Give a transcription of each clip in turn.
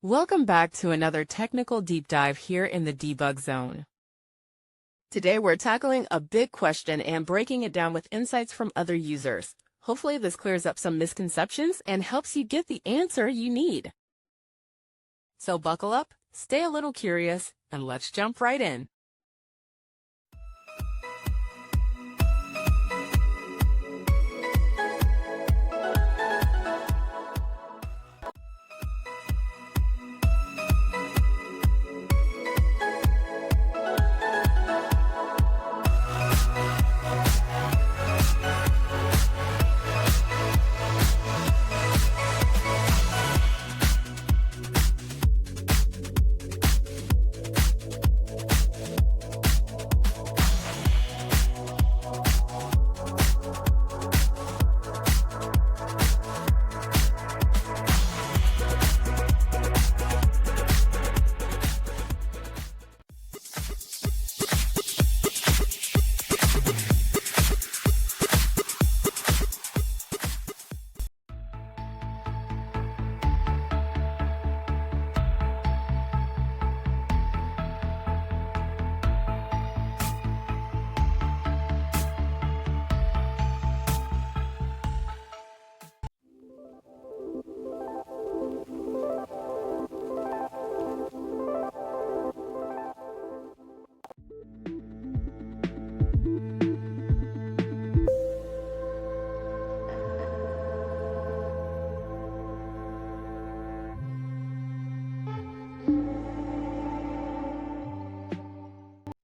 Welcome back to another technical deep dive here in the debug zone. Today we're tackling a big question and breaking it down with insights from other users. Hopefully this clears up some misconceptions and helps you get the answer you need. So buckle up, stay a little curious, and let's jump right in.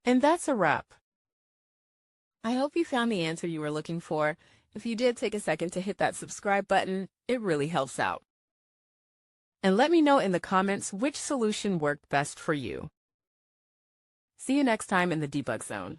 And that's a wrap. I hope you found the answer you were looking for. If you did, take a second to hit that subscribe button. It really helps out. And let me know in the comments which solution worked best for you. See you next time in the debug zone.